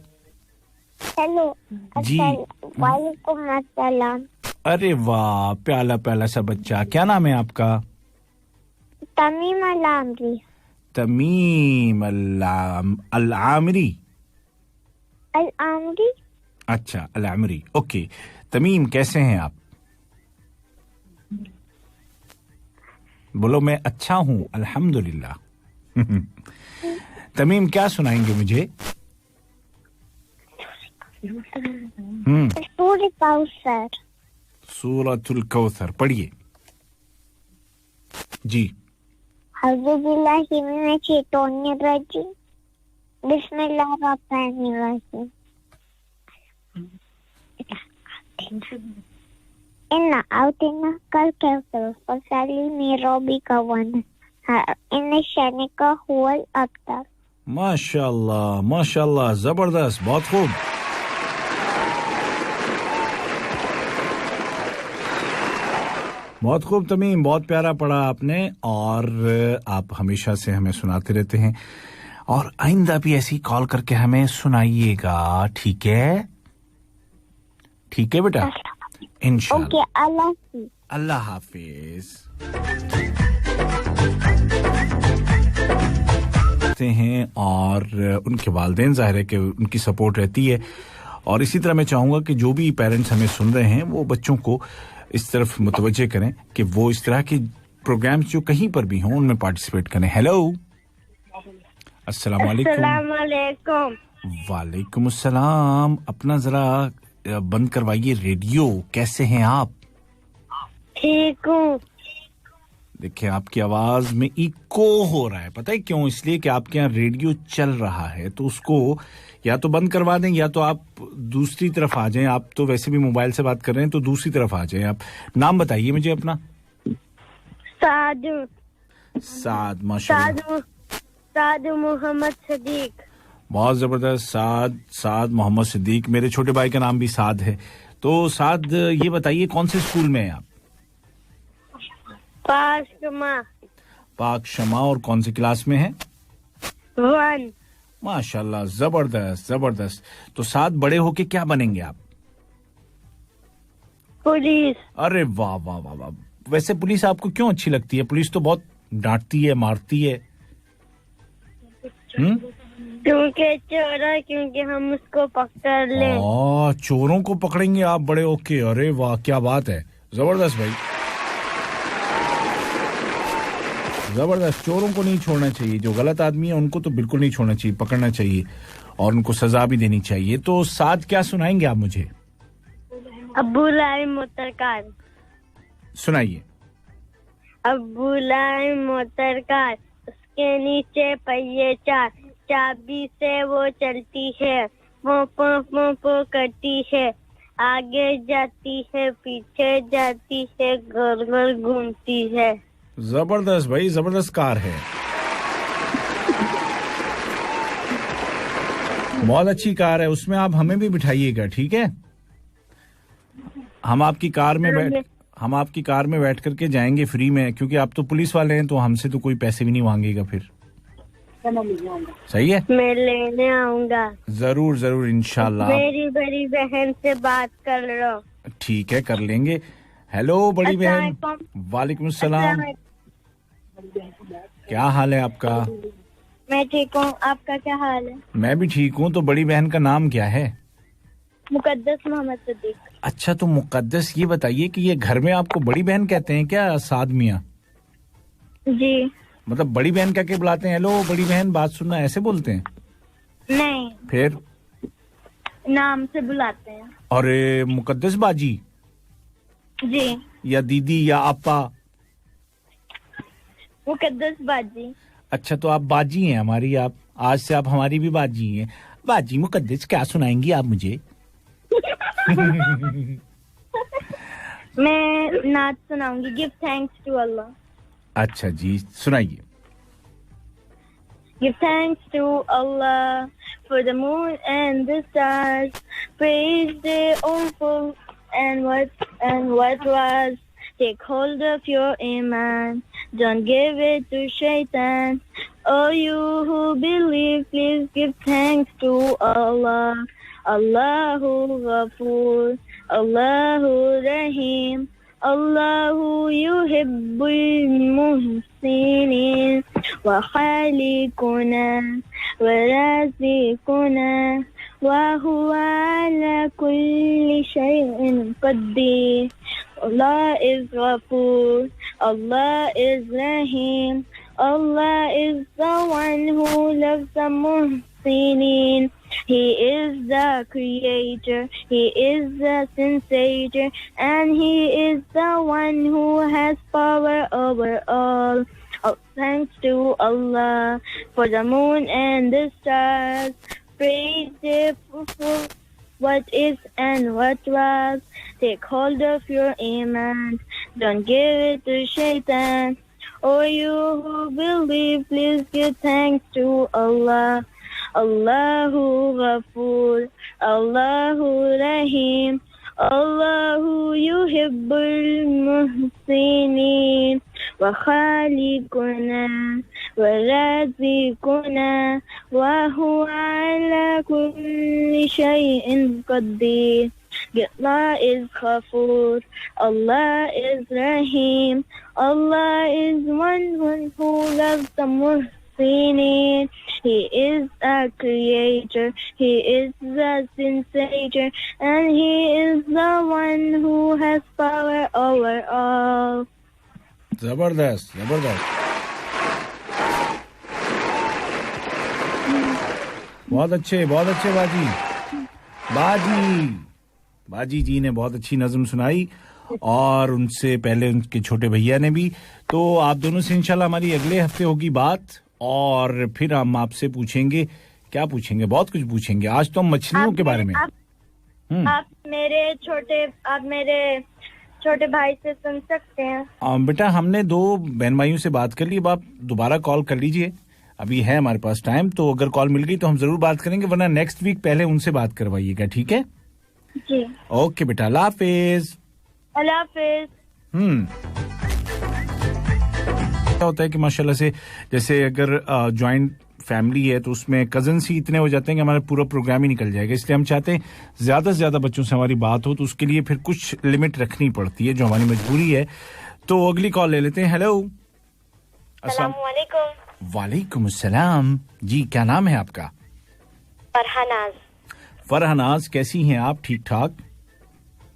S2: हेलो
S3: जी,
S2: वालेकुम अस्सलाम।
S3: अरे वाह, प्याला प्याला सा बच्चा। क्या नाम है आपका?
S2: तमीम अल-आमरी।
S3: तमीम अल-आमरी।
S2: अल-आमरी।
S3: अच्छा, अल-आमरी, ओके। तमीम, कैसे हैं आप? बोलो मैं अच्छा हूँ अल्हम्दुलिल्लाह तमीम क्या सुनाएंगे मुझे सूरतुल कौसर पढ़िए जी
S5: औज़ुबिल्लाहि मिनश्शैतानिर्रजीम बिस्मिल्लाहिर्रहमानिर्रहीम इन्ना औतिना कल कौसर फसली लिरब्बिका वनहर इन्ना शानिका हुवल अब्तर
S3: माशाल्लाह जबरदस्त बहुत खूब बहुत खूब तमीम बहुत प्यारा पढ़ा आपने और आप हमेशा से हमें सुनाते रहते हैं और आइंदा भी ऐसी कॉल करके हमें सुनाइएगा ठीक है बेटा इंशाल्लाह
S5: ओके
S3: अल्लाह हाफिज हैं और उनके वालिदैन ज़ाहिर है कि उनकी सपोर्ट रहती है और इसी तरह मैं चाहूंगा कि जो भी पेरेंट्स हमें सुन रहे हैं वो बच्चों को इस तरफ मुतवज्जे करें कि वो इस तरह के प्रोग्राम्स जो कहीं पर भी हों उनमें पार्टिसिपेट करें हेलो अस्सलाम वालेकुम वालेकुम अस्सलाम अपना जरा बंद करवाइए रेडियो कैसे हैं आप
S2: ठीक हूँ
S3: देखिए आपकी आवाज में इको हो रहा है पता है क्यों इसलिए कि आपके यहाँ रेडियो चल रहा है तो उसको या तो बंद करवा दें या तो आप दूसरी तरफ आ जाएं आप तो वैसे भी मोबाइल से बात कर रहे हैं तो दूसरी तरफ आ जाएं आप नाम बताइए मुझे अपना साद माशाल्लाह
S2: साद मोहम्मद सिद्दीक
S3: बहुत जबरदस्त साद मोहम्मद सिद्दीक मेरे छोटे भाई का नाम भी साद है तो साद ये बताइए कौन से स्कूल में हैं आप पाक शमा और कौन सी क्लास में है
S2: 1
S3: माशाल्लाह जबरदस्त तो साथ बड़े होके क्या बनेंगे आप
S2: पुलिस
S3: अरे वाह वाह वाह वाह वैसे पुलिस आपको क्यों अच्छी लगती है पुलिस तो बहुत डांटती है मारती है
S2: क्योंकि हम उसको पकड़ लें
S3: चोरों को पकड़ेंगे आप बड़े होके अरे वाह क्या बात है जबरदस्त भाई जबरदस्त चोरों को नहीं छोड़ना चाहिए जो गलत आदमी है उनको तो बिल्कुल नहीं छोड़ना चाहिए पकड़ना चाहिए और उनको सजा भी देनी चाहिए तो साथ क्या सुनाएंगे आप मुझे
S2: अब्बू लाई मोटरकार
S3: सुनाइए
S2: अब्बू लाई मोटरकार उसके नीचे पहिए 4 चाबी से वो चलती है वो पो करती है आगे जाती है पीछे जाती है घर घर घूमती है
S3: जबरदस्त भाई जबरदस्त कार है बहुत अच्छी कार है उसमें आप हमें भी बिठाइएगा ठीक है हम आपकी कार में बैठ करके जाएंगे फ्री में क्योंकि आप तो पुलिस वाले हैं तो हमसे तो कोई पैसे भी नहीं मांगेगा फिर सही है
S2: मैं लेने आऊंगा
S3: जरूर इंशाल्लाह
S2: मेरी बड़ी बहन से बात कर लो
S3: ठीक है कर लेंगे हेलो बड़ी बहन वालेकुम सलाम क्या हाल है आपका
S2: मैं ठीक हूँ आपका क्या हाल है
S3: मैं भी ठीक हूँ तो बड़ी बहन का नाम क्या है
S2: मुकद्दस मोहम्मद सिद्दीक
S3: अच्छा तो मुकद्दस ये बताइए कि ये घर में आपको बड़ी बहन कहते हैं क्या साद मियाँ
S2: जी
S3: मतलब बड़ी बहन क्या के बुलाते हैं हेलो बड़ी बहन बात सुनना ऐसे बोलते हैं
S2: नहीं
S3: फिर
S2: नाम से बुलाते हैं
S3: अरे मुकद्दस बाजी
S2: जी
S3: या दीदी या आपा
S2: मुकद्दस बाजी
S3: अच्छा तो आप बाजी हैं हमारी आप आज से आप हमारी भी बाजी हैं बाजी मुकद्दस क्या सुनाएंगी आप मुझे
S2: मैं नात सुनाऊंगी गिव थैंक्स टू अल्लाह
S3: अच्छा जी सुनाइए
S2: Give thanks to Allah for the moon and the stars. Praise their awful and what was. Take hold of your iman. Don't give it to shaitan. Oh, you who believe, please give thanks to Allah. Allahu Ghafoor, Allahu Rahim. Allahu yuhibbul muhsinin wa khaliquna wa raziquna wa huwa ala kulli shay'in qadir. Allah is Ghafoor
S4: Allah is Rahim. Allah is the one who loves the muhsinin. He is the creator, He is the sensator, and He is the one who has power over all. Oh, thanks to Allah for the moon and the stars. Praise Him for what is and what was. Take hold of your iman. Don't give it to shaitan. O you who believe, please give thanks to Allah. Allahu Ghafoor, Allahu Rahim, Allahu Yuhibbul Muhsinin, wa Khaliquna, wa Razikuna, wa huwa ala kulli shay'in qadir. Allah is Ghafoor, Allah is Rahim, Allah is one who loves the muhsinin. He is a creator, He is the sensator, and He is the one who has power over all.
S3: Zabardast, zabardast. बहुत अच्छे बाजी जी ने बहुत अच्छी नज़म सुनाई और उनसे पहले उनके छोटे भैया ने भी. तो आप दोनों से इंशाल्लाह हमारी अगले हफ्ते होगी बात और फिर हम आपसे पूछेंगे. क्या पूछेंगे? बहुत कुछ पूछेंगे. आज तो हम मछलियों के बारे में.
S4: आप मेरे छोटे भाई से सुन सकते हैं.
S3: बेटा हमने 2 बहन भाइयों से बात कर ली. अब आप दोबारा कॉल कर लीजिए. अभी है हमारे पास टाइम, तो अगर कॉल मिल गई तो हम जरूर बात करेंगे, वरना नेक्स्ट वीक पहले उनसे बात करवाइएगा. ठीक है
S4: जी.
S3: ओके बेटा, अल्लाह हाफिज.
S4: अल्लाह हाफिज.
S3: क्या होता है कि माशाल्लाह से जैसे अगर जॉइंट फैमिली है तो उसमें कजन्स ही इतने हो जाते हैं कि हमारा पूरा प्रोग्राम ही निकल जाएगा. इसलिए हम चाहते हैं ज्यादा से ज्यादा बच्चों से हमारी बात हो, तो उसके लिए फिर कुछ लिमिट रखनी पड़ती है जो हमारी मजबूरी है. तो अगली कॉल ले लेते हैं. हेलो.
S6: अस्सलाम वालेकुम.
S3: वालेकुम अस्सलाम. जी क्या नाम है आपका?
S6: फरहानाज.
S3: फरहानाज, कैसी हैं आप? ठीक ठाक?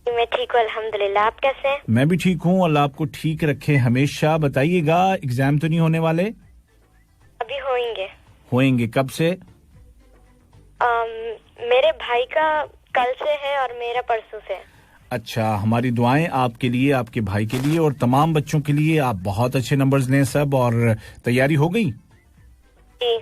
S6: मैं ठीक हूँ अल्हम्दुलिल्लाह. आप कैसे हैं?
S3: मैं भी ठीक हूँ. अल्लाह आपको ठीक रखे हमेशा. बताइएगा, एग्जाम तो नहीं होने वाले?
S6: अभी
S3: होएंगे. कब से?
S6: मेरे भाई का कल से है और मेरा परसों से.
S3: अच्छा, हमारी दुआएं आपके लिए, आपके भाई के लिए और तमाम बच्चों के लिए. आप बहुत अच्छे नंबर्स लें सब. और तैयारी हो गई?
S6: जी.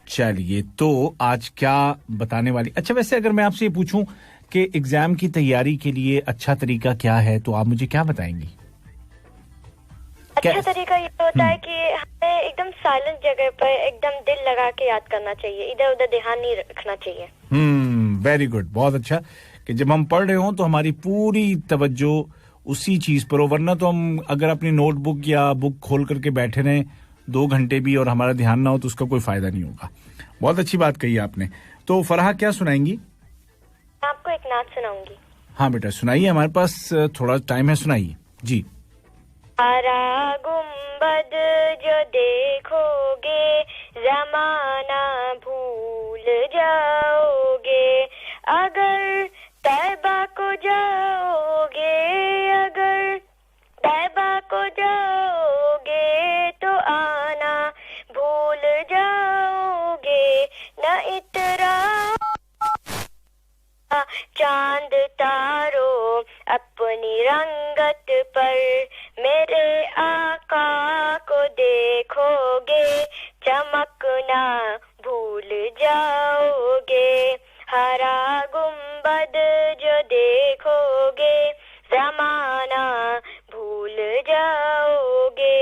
S3: चलिए, तो आज क्या बताने वाली? अच्छा, वैसे अगर मैं आपसे ये पूछूं कि एग्जाम की तैयारी के लिए अच्छा तरीका क्या है, तो आप मुझे क्या बताएंगी?
S6: अच्छा तरीका ये होता है कि हमें एकदम साइलेंट जगह पर एकदम दिल लगा के याद करना चाहिए. इधर उधर ध्यान नहीं रखना चाहिए.
S3: Very good. बहुत अच्छा कि जब हम पढ़ रहे हों तो हमारी पूरी तवज्जो उसी चीज पर हो. वरना तो हम अगर अपनी नोटबुक या बुक खोल करके बैठे रहें 2 घंटे भी और हमारा ध्यान ना हो तो उसका कोई फायदा नहीं होगा. बहुत अच्छी बात कही आपने. तो फराह क्या सुनाएंगी?
S6: आपको एक नात सुनाऊंगी.
S3: हाँ बेटा सुनाइए, हमारे पास थोड़ा टाइम है, सुनाइए जी.
S6: हरा गुंबद जो देखोगे जमाना भूल जाओगे. अगर तैबा को जाओगे, अगर तैबा को जाओगे तो आना भूल जाओगे. न इतरा चांद तारो अपनी रंगत पर, मेरे आका को देखोगे चमकना भूल जाओगे. हरा गुंबद जो देखोगे जमाना भूल जाओगे.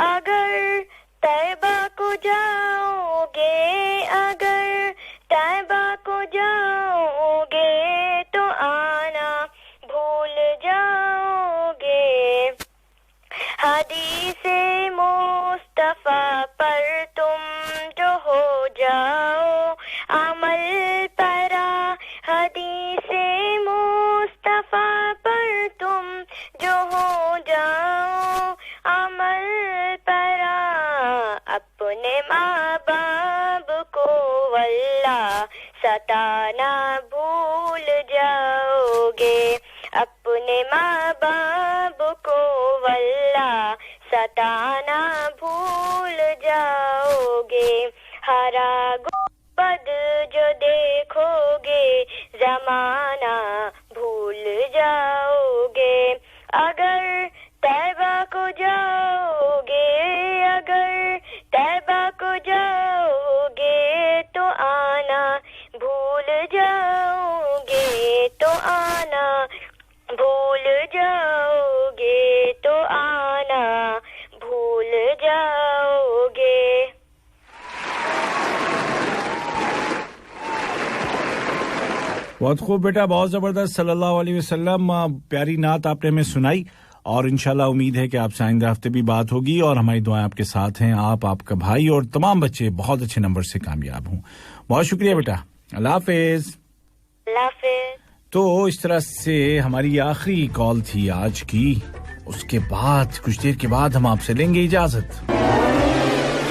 S6: अगर तैबा को जाओगे, अगर तैबा को जाओगे तो आना भूल जाओगे. हदीसे मुस्तफा पर तुम जो हो जाओ अमल परा. हदीसे मुस्तफा पर तुम जो हो जाओ अमल परा. अपने माँ बाप को वल्लाह सताना भूल जाओगे. अपने अपने माँ बाप को वल्लाह सताना भूल जाओगे हरा गुंबद जो देखोगे जमाना भूल जाओगे अगर तैबा को जाओगे अगर तैबा को जाओगे तो आना भूल जाओगे तो आना भूल जाओगे तो आना भूल जाओगे
S3: बहुत खूब बेटा बहुत जबरदस्त सल्लल्लाहु अलैहि वसल्लम प्यारी नात आपने हमें सुनाई और इंशाल्लाह उम्मीद है कि आपसे आइंदा हफ्ते भी बात होगी और हमारी दुआएं आपके साथ हैं आप आपका भाई और तमाम बच्चे बहुत अच्छे नंबर से कामयाब हों बहुत शुक्रिया बेटा अल्लाह हाफिज तो इस तरह से हमारी आखिरी कॉल थी आज की उसके बाद कुछ देर के बाद हम आपसे लेंगे इजाजत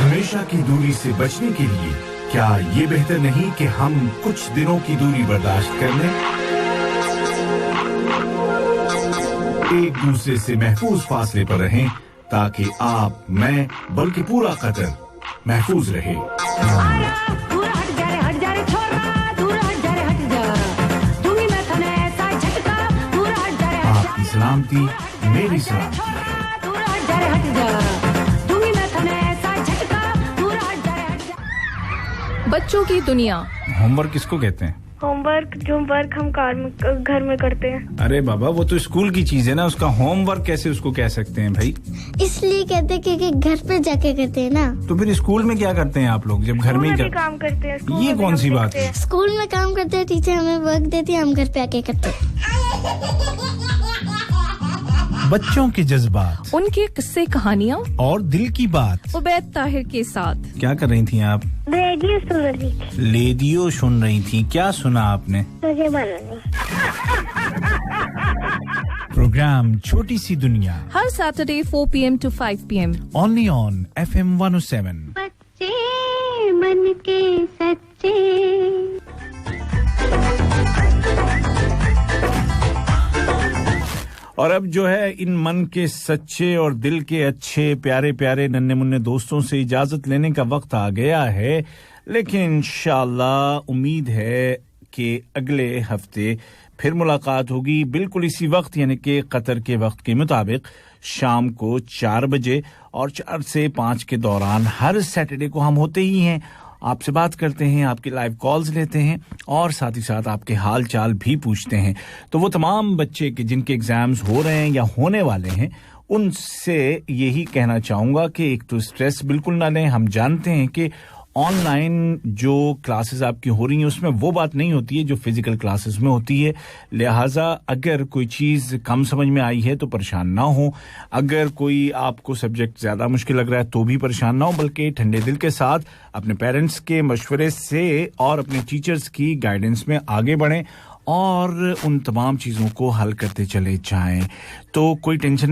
S7: हमेशा की दूरी से बचने के लिए क्या ये बेहतर नहीं कि हम कुछ दिनों की दूरी बर्दाश्त कर लें एक दूसरे से महफूज फासले पर रहें ताकि आप मैं बल्कि पूरा कतर महफूज रहे आपकी सलामती मेरी सलामती है
S8: बच्चों की दुनिया
S3: होमवर्क किसको कहते हैं
S4: होमवर्क जो वर्क हम घर में करते हैं
S3: अरे बाबा वो तो स्कूल की चीज है ना उसका होमवर्क कैसे उसको कह सकते हैं भाई
S2: इसलिए कहते हैं क्योंकि घर पे जाके करते हैं ना
S3: तो फिर स्कूल में क्या करते हैं आप लोग जब घर में ही
S4: काम करते हैं
S3: ये कौन सी बात है
S2: स्कूल में काम करते हैं टीचर हमें वर्क देती है हम घर पे आके करते हैं
S3: बच्चों के जज्बात
S8: उनके किस्से कहानियाँ
S3: और दिल की बात
S8: उबैद ताहिर के साथ
S3: क्या कर रही थी आप
S2: रेडियो सुन रही थी
S3: रेडियो सुन रही थी क्या सुना आपने
S2: मुझे मालूम
S3: प्रोग्राम छोटी सी दुनिया
S8: हर Saturday 4 PM to 5 PM
S3: only on FM 107
S2: बच्चे मन के सच्चे
S3: और अब जो है इन मन के सच्चे और दिल के अच्छे प्यारे प्यारे नन्हे मुन्ने दोस्तों से इजाजत लेने का वक्त आ गया है लेकिन इंशाल्लाह उम्मीद है कि अगले हफ्ते फिर मुलाकात होगी बिल्कुल इसी वक्त यानी कि कतर के वक्त के मुताबिक शाम को 4 बजे और 4 से 5 के दौरान हर सैटरडे को हम होते ही हैं आपसे बात करते हैं आपकी लाइव कॉल्स लेते हैं और साथ ही साथ आपके हाल चाल भी पूछते हैं तो वो तमाम बच्चे के जिनके एग्जाम्स हो रहे हैं या होने वाले हैं उनसे यही कहना चाहूंगा कि एक तो स्ट्रेस बिल्कुल ना लें हम जानते हैं कि ऑनलाइन जो क्लासेस आपकी हो रही हैं उसमें वो बात नहीं होती है जो फिजिकल क्लासेस में होती है लिहाजा अगर कोई चीज कम समझ में आई है तो परेशान ना हो अगर कोई आपको सब्जेक्ट ज्यादा मुश्किल लग रहा है तो भी परेशान ना हो बल्कि ठंडे दिल के साथ अपने पेरेंट्स के मशवरे से और अपने टीचर्स की गाइडेंस में आगे बढ़ें और उन तमाम चीजों को हल करते चले जाएं तो कोई टेंशन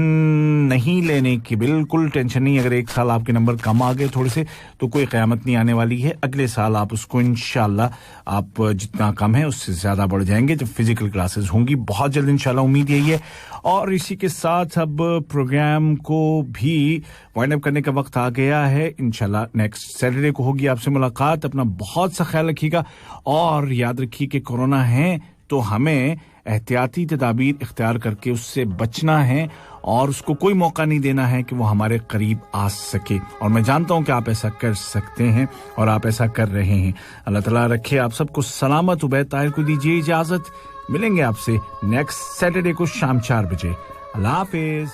S3: नहीं लेने की बिल्कुल टेंशन नहीं अगर एक साल आपके नंबर कम आ गए थोड़े से तो कोई क़यामत नहीं आने वाली है अगले साल आप उसको इंशाल्लाह आप जितना कम है उससे ज्यादा बढ़ जाएंगे जब फिजिकल क्लासेस होंगी बहुत जल्द इंशाल्लाह उम्मीद यही है और इसी के साथ अब प्रोग्राम को भी वाइंड अप करने का वक्त आ गया है इंशाल्लाह नेक्स्ट सैटरडे को होगी आपसे मुलाकात अपना बहुत सा ख्याल रखिएगा और याद रखिए कि कोरोना है तो हमें एहतियाती तदाबीर इख्तियार करके उससे बचना है और उसको कोई मौका नहीं देना है कि वो हमारे करीब आ सके और मैं जानता हूं कि आप ऐसा कर सकते हैं और आप ऐसा कर रहे हैं अल्लाह ताला रखे आप सबको सलामत उबैद ताहिर को दीजिए इजाजत मिलेंगे आपसे नेक्स्ट सैटरडे को शाम 4 बजे अल्लाह हाफिज